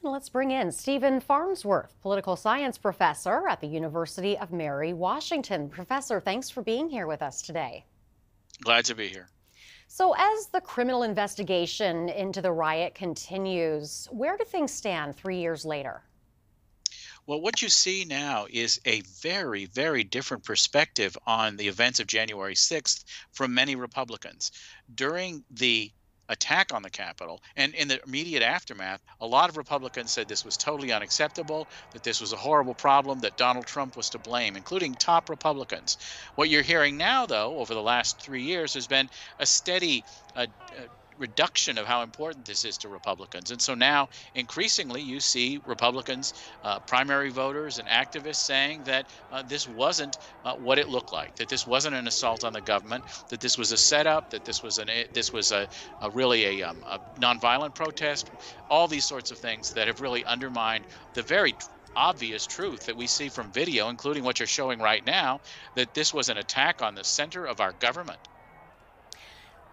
Let's bring in Stephen Farnsworth, political science professor at the University of Mary Washington. Professor, thanks for being here with us today. Glad to be here. So, as the criminal investigation into the riot continues, where do things stand 3 years later? Well, what you see now is a very, very different perspective on the events of January 6th from many Republicans. During the attack on the Capitol and in the immediate aftermath, a lot of Republicans said this was totally unacceptable, that this was a horrible problem, that Donald Trump was to blame, including top Republicans. What you're hearing now, though, over the last 3 years, has been a steady reduction of how important this is to Republicans. And so now, increasingly, you see Republicans, primary voters, and activists saying that this wasn't what it looked like, that this wasn't an assault on the government, that this was a setup, that this was a really a nonviolent protest, all these sorts of things that have really undermined the very obvious truth that we see from video, including what you're showing right now, that this was an attack on the center of our government.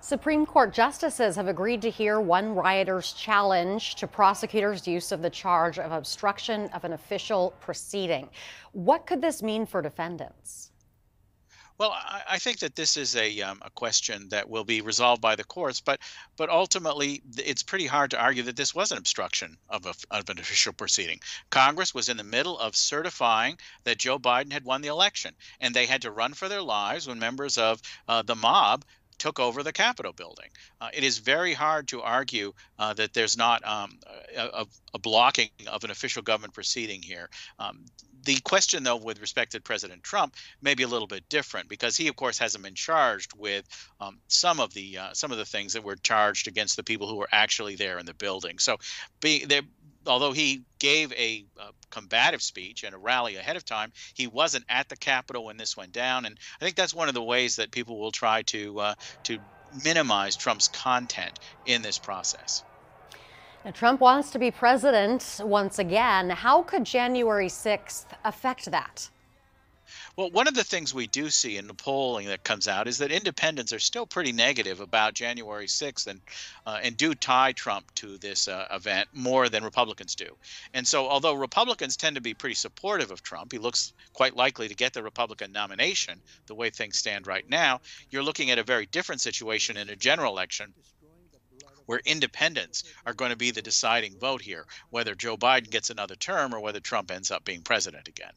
Supreme Court justices have agreed to hear one rioter's challenge to prosecutors' use of the charge of obstruction of an official proceeding. What could this mean for defendants? Well, I think that this is a question that will be resolved by the courts, but ultimately it's pretty hard to argue that this was an obstruction of an official proceeding. Congress was in the middle of certifying that Joe Biden had won the election, and they had to run for their lives when members of the mob took over the Capitol building. It is very hard to argue that there's not a blocking of an official government proceeding here. The question, though, with respect to President Trump may be a little bit different because he, of course, hasn't been charged with some of the things that were charged against the people who were actually there in the building. So, although he gave a combative speech and a rally ahead of time, he wasn't at the Capitol when this went down, and I think that's one of the ways that people will try to minimize Trump's content in this process. Now, Trump wants to be president once again. How could January 6th affect that? Well, one of the things we do see in the polling that comes out is that independents are still pretty negative about January 6th and do tie Trump to this event more than Republicans do. And so, although Republicans tend to be pretty supportive of Trump, he looks quite likely to get the Republican nomination the way things stand right now. You're looking at a very different situation in a general election where independents are going to be the deciding vote here, whether Joe Biden gets another term or whether Trump ends up being president again.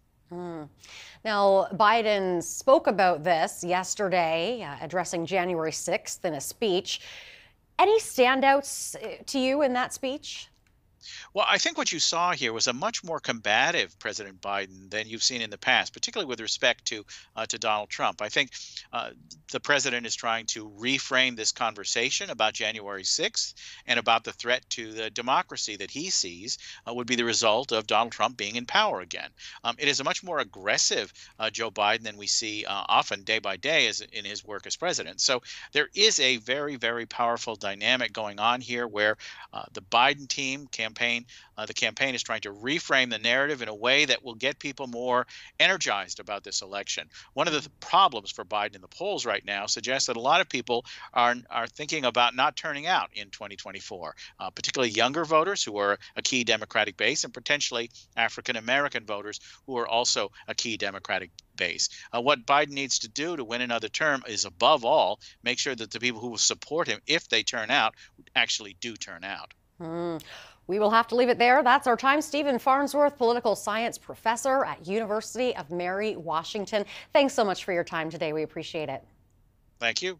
Now, Biden spoke about this yesterday, addressing January 6th in a speech. Any standouts to you in that speech? Well, I think what you saw here was a much more combative President Biden than you've seen in the past, particularly with respect to Donald Trump. I think the president is trying to reframe this conversation about January 6th and about the threat to the democracy that he sees would be the result of Donald Trump being in power again. It is a much more aggressive Joe Biden than we see often day by day in his work as president. So there is a very, very powerful dynamic going on here where the Biden the campaign is trying to reframe the narrative in a way that will get people more energized about this election. One of the problems for Biden in the polls right now suggests that a lot of people are thinking about not turning out in 2024, particularly younger voters who are a key Democratic base and potentially African American voters who are also a key Democratic base. What Biden needs to do to win another term is, above all, make sure that the people who will support him, if they turn out, actually do turn out. We will have to leave it there. That's our time. Stephen Farnsworth, political science professor at University of Mary Washington. Thanks so much for your time today. We appreciate it. Thank you.